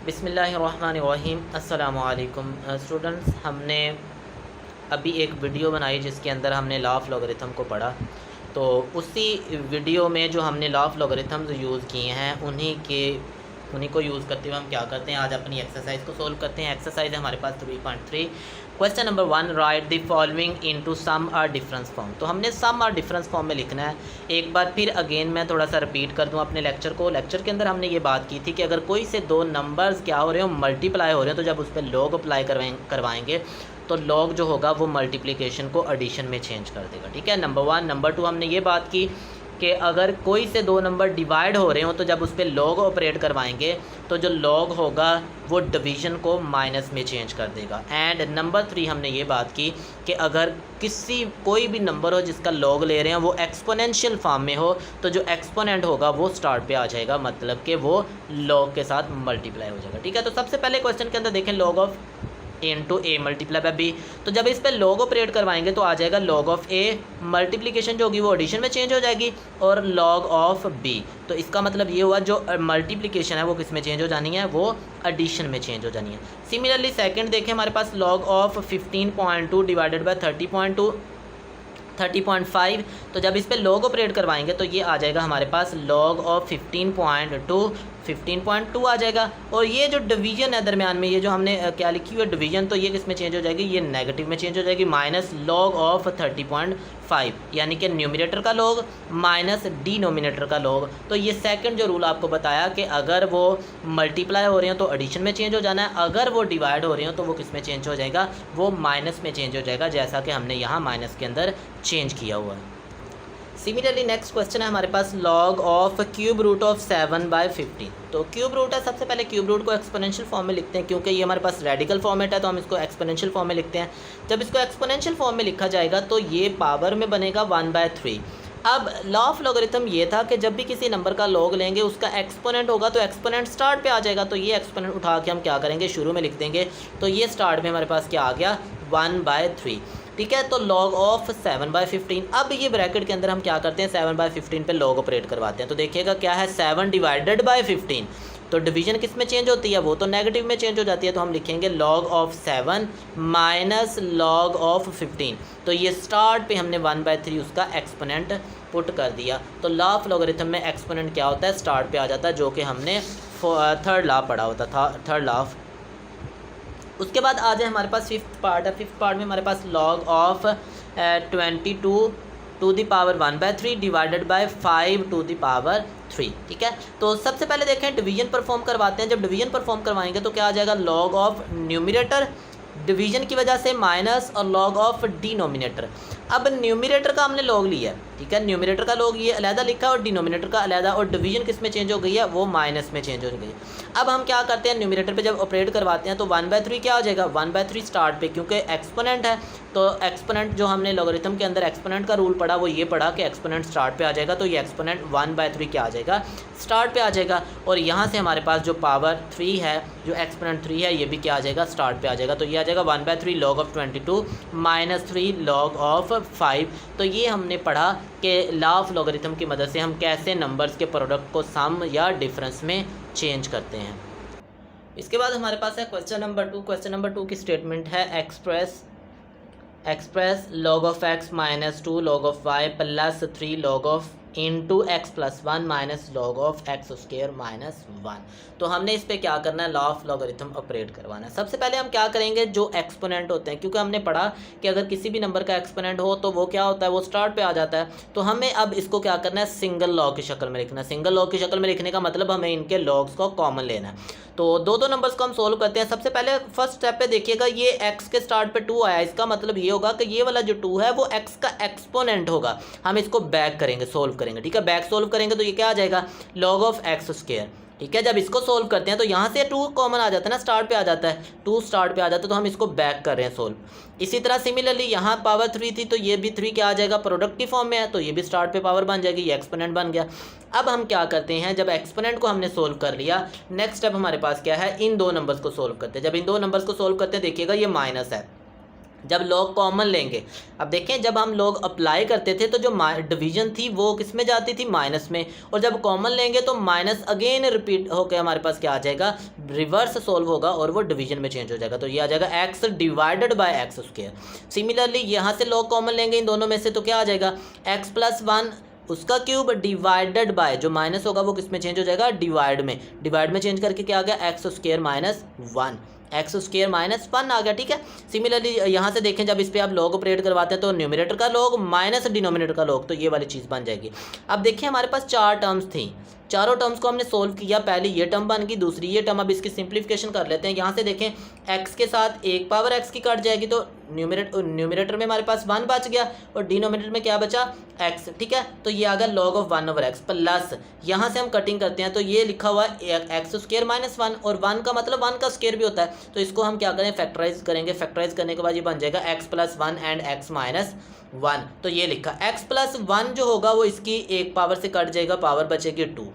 बिस्मिल्लाहिर्रहमानिर्रहीम अस्सलामु अलैकुम स्टूडेंट्स। हमने अभी एक वीडियो बनाई जिसके अंदर हमने लॉ ऑफ लॉगरिथम को पढ़ा। तो उसी वीडियो में जो हमने लॉ ऑफ लॉगरिथम्स यूज़ किए हैं उन्हीं को यूज़ करते हुए हम क्या करते हैं, आज अपनी एक्सरसाइज को सोल्व करते हैं। एक्सरसाइज है हमारे पास 3.3। Question number 1, write the following into sum or difference form. तो हमने सम और डिफरेंस फॉर्म में लिखना है। एक बार फिर अगेन मैं थोड़ा सा रिपीट कर दूं अपने लेक्चर को। लेक्चर के अंदर हमने ये बात की थी कि अगर कोई से दो नंबर्स क्या हो रहे हो, मल्टीप्लाई हो रहे हो, तो जब उस पर लॉग अप्लाई करवाएंगे तो लॉग जो होगा वो मल्टीप्लिकेशन को एडिशन में चेंज कर देगा। ठीक है, नंबर 1। नंबर 2 हमने ये बात की कि अगर कोई से दो नंबर डिवाइड हो रहे हो तो जब उस पर लॉग ऑपरेट करवाएंगे तो जो लॉग होगा वो डिवीज़न को माइनस में चेंज कर देगा। एंड नंबर 3 हमने ये बात की कि अगर कोई भी नंबर हो जिसका लॉग ले रहे हैं वो एक्सपोनेंशियल फॉर्म में हो तो जो एक्सपोनेंट होगा वो स्टार्ट पे आ जाएगा, मतलब कि वो लॉग के साथ मल्टीप्लाई हो जाएगा। ठीक है, तो सबसे पहले क्वेश्चन के अंदर देखें log of into a multiply by b. तो जब इस पर लॉग ऑपरेट करवाएंगे तो आ जाएगा लॉग ऑफ ए, मल्टीप्लिकेशन जो होगी वो एडिशन में चेंज हो जाएगी, और लॉग ऑफ बी। तो इसका मतलब ये हुआ जो मल्टीप्लिकेशन है वो किस में चेंज हो जानी है, वो एडिशन में चेंज हो जानी है। सिमिलरली सेकंड देखें हमारे पास लॉग ऑफ 15.2 डिवाइडेड बाय 30.5। तो जब इस पर लॉग ऑपरेट करवाएंगे तो ये आ जाएगा हमारे पास लॉग ऑफ 15.2 आ जाएगा। और ये जो डिवीजन है दरमियान में, ये जो हमने क्या लिखी हुई है डिवीजन, तो ये किस में चेंज हो जाएगी, ये नेगेटिव में चेंज हो जाएगी, माइनस लॉग ऑफ 30.5, यानी कि न्यूमरेटर का लॉग माइनस डिनोमिनेटर का लॉग। तो ये सेकंड जो रूल आपको बताया कि अगर वो मल्टीप्लाई हो रहे हो तो एडिशन में चेंज हो जाना है, अगर वो डिवाइड हो रहे हो तो वो किस में चेंज हो जाएगा, वो माइनस में चेंज हो जाएगा, जैसा कि हमने यहाँ माइनस के अंदर चेंज किया हुआ है। सिमिलरली नेक्स्ट क्वेश्चन है हमारे पास log of cube root of 7/15। तो क्यूब रूट है, सबसे पहले क्यूब रूट को एक्सपोनेंशियल फॉर्म में लिखते हैं, क्योंकि ये हमारे पास रेडिकल फॉर्मेट है तो हम इसको एक्सपोनेंशियल फॉर्म में लिखते हैं। जब इसको एक्सपोनेंशियल फॉर्म में लिखा जाएगा तो ये पावर में बनेगा 1/3। अब लॉ ऑफ लॉगरिथम ये था कि जब भी किसी नंबर का लॉग लेंगे उसका एक्सपोनेंट होगा तो एक्सपोनेंट स्टार्ट पे आ जाएगा, तो ये एक्सपोनेंट उठा के हम क्या करेंगे, शुरू में लिख देंगे। तो ये स्टार्ट में हमारे पास क्या आ गया, 1/3। ठीक है, तो लॉग ऑफ 7/15। अब ये ब्रैकेट के अंदर हम क्या करते हैं, 7/15 पे लॉग ऑपरेट करवाते हैं। तो देखिएगा क्या है, 7 डिवाइडेड बाय 15। तो डिवीजन किस में चेंज होती है, वो तो नेगेटिव में चेंज हो जाती है। तो हम लिखेंगे log of 7 minus log of 15। तो ये स्टार्ट पे हमने 1/3 उसका एक्सपोनेंट पुट कर दिया। तो लॉ ऑफ लॉगरिथम में एक्सपोनेंट क्या होता है, स्टार्ट पे आ जाता है, जो कि हमने थर्ड लॉ पढ़ा होता था, थर्ड लॉ ऑफ। उसके बाद आ जाए हमारे पास फिफ्थ पार्ट है। फिफ्थ पार्ट में हमारे पास log of 22 to the power 1/3 divided by 5 to the power 3। ठीक है, तो सबसे पहले देखें डिवीजन परफॉर्म करवाते हैं। जब डिवीजन परफॉर्म करवाएंगे तो क्या आ जाएगा, लॉग ऑफ न्यूमरेटर डिवीजन की वजह से माइनस, और लॉग ऑफ डिनोमिनेटर। अब न्यूमरेटर का हमने लॉग लिया है, ठीक है, न्यूमरेटर का लॉग ये अलहदा लिखा है और डिनोमिनेटर का अलहदा, और डिवीजन किस में चेंज हो गई है, वो माइनस में चेंज हो गई है। अब हम क्या करते हैं, न्यूमरेटर पे जब ऑपरेट करवाते हैं तो 1/3 क्या हो जाएगा, 1/3 स्टार्ट पे, क्योंकि एक्सपोनेंट है। तो एक्सपोनेंट जो हमने लॉगरिथम के अंदर एक्सपोनेंट का रूल पढ़ा वो ये पढ़ा कि एक्सपोनेंट स्टार्ट पे आ जाएगा, तो ये एक्सपोनेंट 1/3 क्या आ जाएगा, स्टार्ट पे आ जाएगा। और यहाँ से हमारे पास जो पावर 3 है, जो एक्सपोनेंट 3 है, ये भी क्या आ जाएगा, स्टार्ट पे आ जाएगा। तो ये आ जाएगा 1/3 log of 22 minus 3 log of 5। तो ये हमने पढ़ा कि लॉ ऑफ लॉगरिथम की मदद से हम कैसे नंबर्स के प्रोडक्ट को सम या डिफरेंस में चेंज करते हैं। इसके बाद हमारे पास है क्वेश्चन नंबर 2। क्वेश्चन नंबर 2 की स्टेटमेंट है express log of x minus 2 log of y plus 3 log of into x plus 1 minus log of x square minus 1। तो हमने इस पे क्या करना है, लॉ ऑफ लॉगरिथम ऑपरेट करवाना है। सबसे पहले हम क्या करेंगे, जो एक्सपोनेंट होते हैं, क्योंकि हमने पढ़ा कि अगर किसी भी नंबर का एक्सपोनेंट हो तो वो क्या होता है, वो स्टार्ट पे आ जाता है। तो हमें अब इसको क्या करना है, सिंगल लॉग की शक्ल में लिखना है। सिंगल लॉग की शक्ल में लिखने का मतलब हमें इनके लॉग्स को कॉमन लेना है। तो दो नंबर्स को हम सोल्व करते हैं। सबसे पहले फर्स्ट स्टेप पे देखिएगा, ये x के स्टार्ट पे 2 आया, इसका मतलब ये होगा कि ये वाला जो 2 है वो x का एक्सपोनेंट होगा। हम इसको बैक करेंगे, सोल्व करेंगे। ठीक है, बैक सोल्व करेंगे तो ये क्या आ जाएगा, लॉग ऑफ एक्स स्क्वायर। ठीक है, जब इसको सोल्व करते हैं तो यहाँ से 2 कॉमन आ जाता है ना, स्टार्ट पे आ जाता है, 2 स्टार्ट पे आ जाता है, तो हम इसको बैक कर रहे हैं सोल्व। इसी तरह सिमिलरली यहाँ पावर 3 थी तो ये भी 3 क्या आ जाएगा, प्रोडक्ट की फॉर्म में है, तो ये भी स्टार्ट पे पावर बन जाएगी, ये एक्सपोनेंट बन गया। अब हम क्या करते हैं, जब एक्सपोनेंट को हमने सोल्व कर लिया, नेक्स्ट स्टेप हमारे पास क्या है, इन दो नंबर्स को सोल्व करते हैं। जब इन दो नंबर्स को सोल्व करते हैं देखिएगा ये माइनस है, जब लॉग कॉमन लेंगे, अब देखें जब हम लोग अप्लाई करते थे तो जो डिवीजन थी वो किस में जाती थी, माइनस में, और जब कॉमन लेंगे तो माइनस अगेन रिपीट होकर हमारे पास क्या आ जाएगा, रिवर्स सोल्व होगा और वो डिवीजन में चेंज हो जाएगा। तो ये आ जाएगा x divided by x square. Similarly यहाँ से लॉग कॉमन लेंगे इन दोनों में से तो क्या आ जाएगा, एक्स प्लस वन उसका क्यूब डिवाइडेड बाय, जो माइनस होगा वो किस में चेंज हो जाएगा, डिवाइड में चेंज करके क्या आ गया, X square minus one, X square minus one आ गया। ठीक है, सिमिलरली यहाँ से देखें जब इस पर आप लॉग ऑपरेट करवाते हैं तो न्यूमरेटर का लॉग माइनस डिनोमिनेटर का लॉग, तो ये वाली चीज़ बन जाएगी। अब देखिए हमारे पास चार टर्म्स थी, चारों टर्म्स को हमने सोल्व किया, पहले ये टर्म बन गई, दूसरी ये टर्म, अब इसकी सिंप्लीफिकेशन कर लेते हैं। यहाँ से देखें x के साथ एक पावर x की कट जाएगी तो न्यूमरेटर में हमारे पास 1 बच गया और डिनोमिनेटर में क्या बचा, x। ठीक है, तो ये आ गया log ऑफ 1/x प्लस, यहाँ से हम कटिंग करते हैं तो ये लिखा हुआ है एक्स स्क्वायर माइनस वन, और 1 का मतलब 1 का स्क्वायर भी होता है, तो इसको हम क्या करें, फैक्टराइज करेंगे। फैक्टराइज करने के बाद ये बन जाएगा x plus one and x minus one. तो ये लिखा x प्लस वन जो होगा वो इसकी एक पावर से कट जाएगा, पावर बचेगी 2।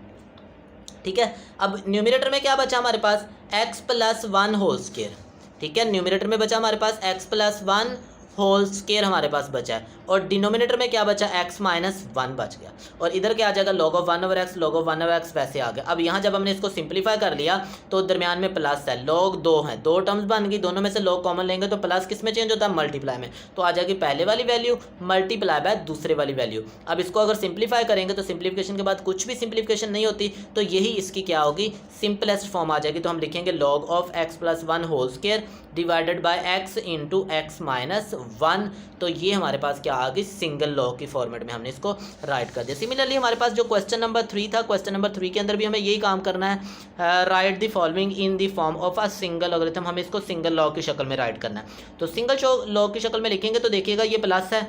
ठीक है, अब न्यूमरेटर में क्या बचा हमारे पास, x plus one whole square. ठीक है, न्यूमरेटर में बचा हमारे पास x plus one whole square हमारे पास बचा है, और डिनोमिनेटर में क्या बचा, x माइनस वन बच गया, और इधर क्या आ जाएगा, log of 1/x, log of 1/x वैसे आ गया। अब यहाँ जब हमने इसको सिंप्लीफाई कर लिया तो दरमियान में प्लस है, log 2 है, दो टर्म्स बन गई, दोनों में से log कॉमन लेंगे तो प्लस किस में चेंज होता है, मल्टीप्लाई में, तो आ जाएगी पहले वाली वैल्यू मल्टीप्लाई बाय दूसरे वाली वैल्यू। अब इसको अगर सिंप्लीफाई करेंगे तो सिंप्लीफिकेशन के बाद कुछ भी सिंप्लीफिकेशन नहीं होती, तो यही इसकी क्या होगी, सिंपलेस्ट फॉर्म आ जाएगी। तो हम लिखेंगे log of x plus one whole square divided by x into x minus one, तो ये हमारे पास क्या आ गई, सिंगल लॉग की फॉर्मेट में हमने इसको राइट कर दिया। सिमिलरली हमारे पास जो क्वेश्चन नंबर 3 था, क्वेश्चन नंबर 3 के अंदर भी हमें यही काम करना है, right the following in the form of a single logarithm, हमें इसको सिंगल लॉग की शक्ल में राइट करना है। तो सिंगल लॉग की शक्ल में लिखेंगे तो देखिएगा ये प्लस है,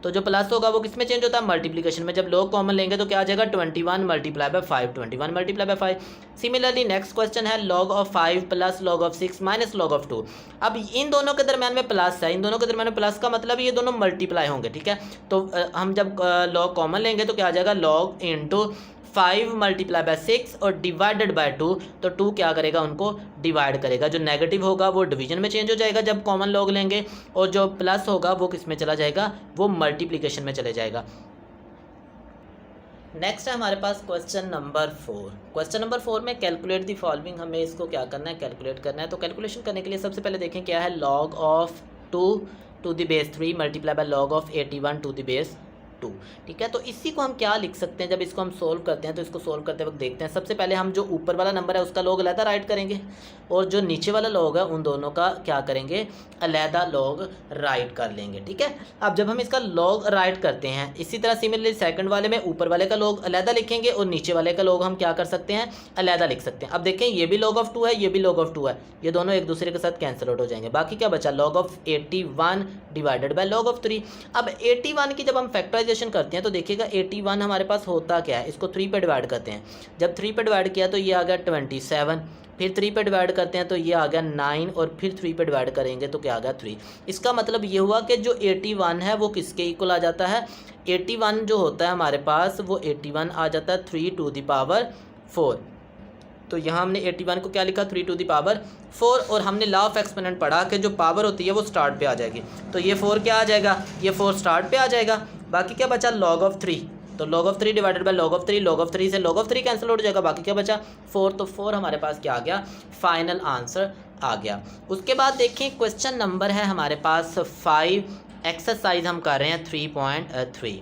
तो जो प्लस होगा वो किस में चेंज होता है, मल्टीप्लिकेशन में। जब लॉग कॉमन लेंगे तो क्या आ जाएगा, 21 multiply by 5, 21 multiply by 5। Similarly next question है log of 5 plus log of 6 minus log of 2। अब इन दोनों के दरम्यान में प्लस है, इन दोनों के दरम्यान में प्लस का मतलब ये दोनों मल्टीप्लाई होंगे। ठीक है, तो हम जब log कॉमन लेंगे तो क्या आ जाएगा, log इंटू 5 मल्टीप्लाई बाय 6 और डिवाइडेड बाय 2, तो 2 क्या करेगा, उनको डिवाइड करेगा, जो नेगेटिव होगा वो डिवीजन में चेंज हो जाएगा जब कॉमन लॉग लेंगे, और जो प्लस होगा वो किस में चला जाएगा, वो मल्टीप्लिकेशन में चले जाएगा। नेक्स्ट है हमारे पास क्वेश्चन नंबर 4। क्वेश्चन नंबर 4 में कैलकुलेट द फॉलोइंग, हमें इसको क्या करना है, कैलकुलेट करना है। तो कैलकुलेशन करने के लिए सबसे पहले देखें क्या है, log of 2 to the base 3 multiply by log of 81 to the base 2। ठीक है, तो इसी को हम क्या लिख सकते हैं, जब इसको हम सोल्व करते हैं तो इसको सोल्व करते वक्त देखते हैं, सबसे पहले हम जो ऊपर वाला नंबर है उसका लॉग अलहदा राइट करेंगे, और जो नीचे वाला लॉग है उन दोनों का क्या करेंगे, अलहदा लॉग राइट कर लेंगे। ठीक है, अब जब हम इसका लॉग राइट करते हैं, इसी तरह सिमिलरली सेकंड वाले में ऊपर वाले का लॉग अलहदा लिखेंगे और नीचे वाले का लॉग हम क्या कर सकते हैं, अलहदा लिख सकते हैं। अब देखें ये भी log ऑफ 2 है, ये भी log ऑफ 2 है, ये दोनों एक दूसरे के साथ कैंसिल आउट हो जाएंगे, बाकी क्या बचा, log of 81 divided by log of 3। अब 81 की जब हम फैक्टराइजेशन करते हैं तो देखिएगा 81 हमारे पास होता क्या है, इसको 3 पे डिवाइड करते हैं, जब 3 पे डिवाइड किया तो ये आ गया 27, फिर 3 पे डिवाइड करते हैं तो ये आ गया 9, और फिर 3 पे डिवाइड करेंगे तो क्या आ गया 3। इसका मतलब ये हुआ कि जो 81 है वो किसके इक्वल आ जाता है, 81 जो होता है हमारे पास वो 81 आ जाता है 3 टू द पावर 4। तो यहाँ हमने 81 को क्या लिखा, 3 टू द पावर 4, और हमने लॉ ऑफ एक्सपोनेंट पढ़ा कि जो पावर होती है वो स्टार्ट पे आ जाएगी, तो ये 4 क्या आ जाएगा, ये 4 स्टार्ट पे आ जाएगा, बाकी क्या बचा, log ऑफ 3, तो log of 3 divided by log of 3, log of 3 से log ऑफ 3 कैंसिल हो जाएगा, बाकी क्या बचा 4, तो 4 हमारे पास क्या आ गया, फाइनल आंसर आ गया। उसके बाद देखिए क्वेश्चन नंबर है हमारे पास 5, एक्सरसाइज हम कर रहे हैं 3.3।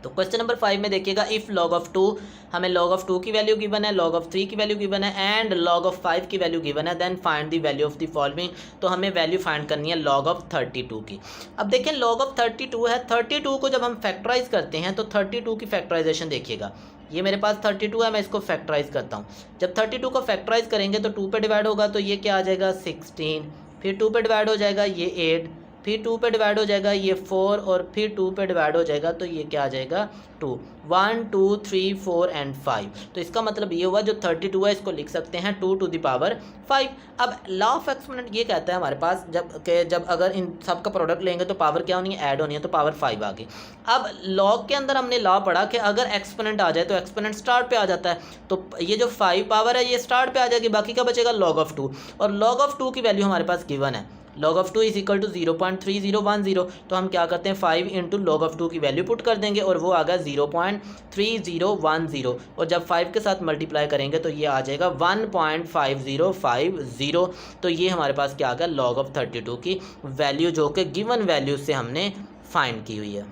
तो क्वेश्चन नंबर 5 में देखिएगा, इफ़ log ऑफ 2, हमें log ऑफ 2 की वैल्यू गिवन है, log ऑफ 3 की वैल्यू गिवन है एंड log ऑफ 5 की वैल्यू गिवन है, then find the value of the following. तो हमें वैल्यू फाइंड करनी है log ऑफ 32 की। अब देखें log ऑफ 32 है, 32 को जब हम फैक्टराइज करते हैं तो 32 की फैक्टराइजेशन देखिएगा, ये मेरे पास 32 है, मैं इसको फैक्टराइज करता हूँ। जब 32 को फैक्टराइज करेंगे तो 2 पे डिवाइड होगा तो ये क्या आ जाएगा 16, फिर 2 पे डिवाइड हो जाएगा ये 8, फिर 2 पे डिवाइड हो जाएगा ये 4, और फिर 2 पे डिवाइड हो जाएगा तो ये क्या आ जाएगा 2, 1 2 3 4 एंड 5। तो इसका मतलब ये हुआ जो 32 है इसको लिख सकते हैं 2 टू द पावर 5। अब लॉ ऑफ एक्सपोनेंट ये कहता है हमारे पास जब अगर इन सब का प्रोडक्ट लेंगे तो पावर क्या होनी है, ऐड होनी है, तो पावर 5 आ गई। अब लॉग के अंदर हमने लॉ पढ़ा कि अगर एक्सपोनेंट आ जाए तो एक्सपोनेंट स्टार्ट पे आ जाता है, तो ये जो 5 पावर है ये स्टार्ट पे आ जाएगी, बाकी का बचेगा log ऑफ 2, और log ऑफ 2 की वैल्यू हमारे पास गिवन है, log of 2 is equal to 0.3010, तो हम क्या करते हैं 5 इंटू log ऑफ 2 की वैल्यू पुट कर देंगे और वो आ गया 0.3010, और जब 5 के साथ मल्टीप्लाई करेंगे तो ये आ जाएगा 1.5050। तो ये हमारे पास क्या आ गया log ऑफ 32 की वैल्यू, जो कि गिवन वैल्यू से हमने फाइंड की हुई है।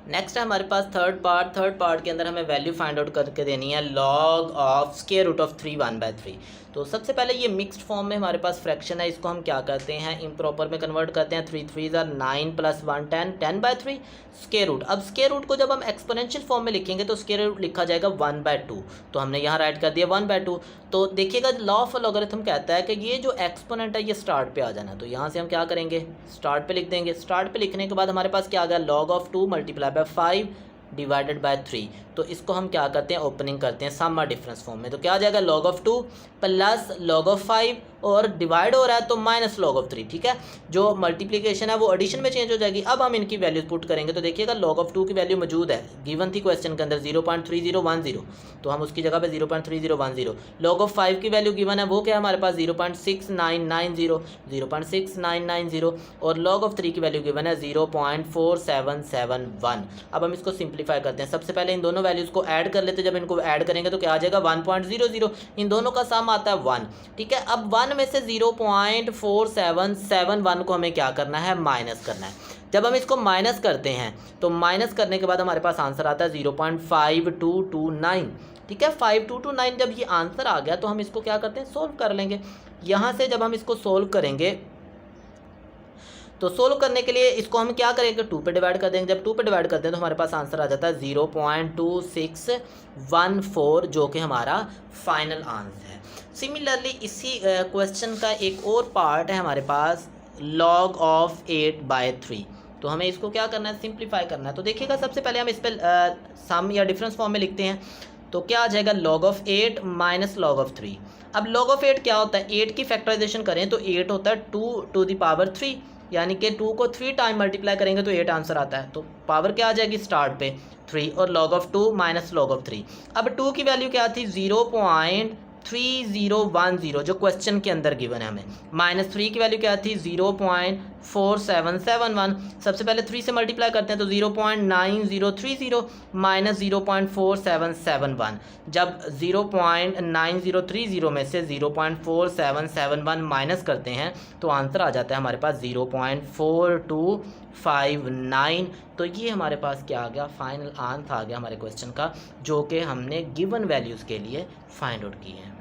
नेक्स्ट है हमारे पास थर्ड पार्ट के अंदर हमें वैल्यू फाइंड आउट करके देनी है log of square root of 3 1/3। तो सबसे पहले ये मिक्स्ड फॉर्म में हमारे पास फ्रैक्शन है, इसको हम क्या करते हैं इम्प्रॉपर में कन्वर्ट करते हैं। 3 3 = 9 + 1 10, 10/3 स्क्वायर रूट। अब स्क्वायर रूट को जब हम एक्सपोनेंशियल फॉर्म में लिखेंगे तो स्क्वायर रूट लिखा जाएगा 1/2, तो हमने यहाँ राइट कर दिया 1/2। तो देखिएगा लॉ ऑफ लॉगरिथम कहता है कि ये जो एक्सपोनेंट है ये स्टार्ट पे आ जाना है, तो यहाँ से हम क्या करेंगे स्टार्ट पे लिख देंगे। स्टार्ट पे लिखने के बाद हमारे पास क्या आ गया log ऑफ 2 × 5 डिवाइडेड बाय 3। तो इसको हम क्या करते हैं ओपनिंग करते हैं सम और डिफरेंस फॉर्म में, तो क्या आ जाएगा log of 2 plus log of 5 और डिवाइड हो रहा है तो माइनस log ऑफ 3। ठीक है, जो मल्टीप्लिकेशन है वो एडिशन में चेंज हो जाएगी। अब हम इनकी वैल्यूज पुट करेंगे तो देखिएगा log ऑफ 2 की वैल्यू मौजूद है, गिवन थी क्वेश्चन के अंदर 0.3010, तो हम उसकी जगह पे 0.3010। log ऑफ 5 की वैल्यू गिवन है, वो क्या है हमारे पास 0.6990, और log ऑफ 3 की वैल्यू गिवन है 0.4771। अब हम इसको सिंप्लीफाई करते हैं। सबसे पहले इन दोनों वैल्यूज़ को ऐड कर लेते हैं, जब इनको ऐड करेंगे तो क्या आ जाएगा 1.00, इन दोनों का सम आता है 1। ठीक है, अब 1 में से 0.4771 को हमें क्या करना है माइनस करना है। जब हम इसको माइनस करते हैं तो माइनस करने के बाद हमारे पास आंसर आता है 0.5229। ठीक है, 5229 जब ये आंसर आ गया तो हम इसको क्या करते हैं सोल्व कर लेंगे। यहाँ से जब हम इसको सोल्व करेंगे तो सोल्व करने के लिए इसको हम क्या करेंगे 2 पे डिवाइड कर देंगे। जब 2 पे डिवाइड करते हैं तो हमारे पास आंसर आ जाता है 0.2614, जो कि हमारा फाइनल आंसर है। सिमिलरली इसी क्वेश्चन का एक और पार्ट है हमारे पास log ऑफ 8/3। तो हमें इसको क्या करना है सिंप्लीफाई करना है। तो देखिएगा सबसे पहले हम इस पर सम या डिफरेंस फॉर्म में लिखते हैं, तो क्या आ जाएगा log of 8 minus log of 3। अब log ऑफ 8 क्या होता है, 8 की फैक्टराइजेशन करें तो 8 होता है 2⁻3, यानी कि 2 को 3 टाइम मल्टीप्लाई करेंगे तो 8 आंसर आता है। तो पावर क्या आ जाएगी स्टार्ट पे 3, और log of 2 minus log of 3। अब 2 की वैल्यू क्या थी 0.3010, जो क्वेश्चन के अंदर गिवन है हमें। माइनस 3 की वैल्यू क्या थी 0.4771। सबसे पहले 3 से मल्टीप्लाई करते हैं तो 0.9030 माइनस 0.4771। जब 0.9030 में से 0.4771 माइनस करते हैं तो आंसर आ जाता है हमारे पास 0.4259। तो ये हमारे पास क्या आ गया फाइनल आंसर आ गया हमारे क्वेश्चन का, जो कि हमने गिवन वैल्यूज़ के लिए फाइंड आउट की है।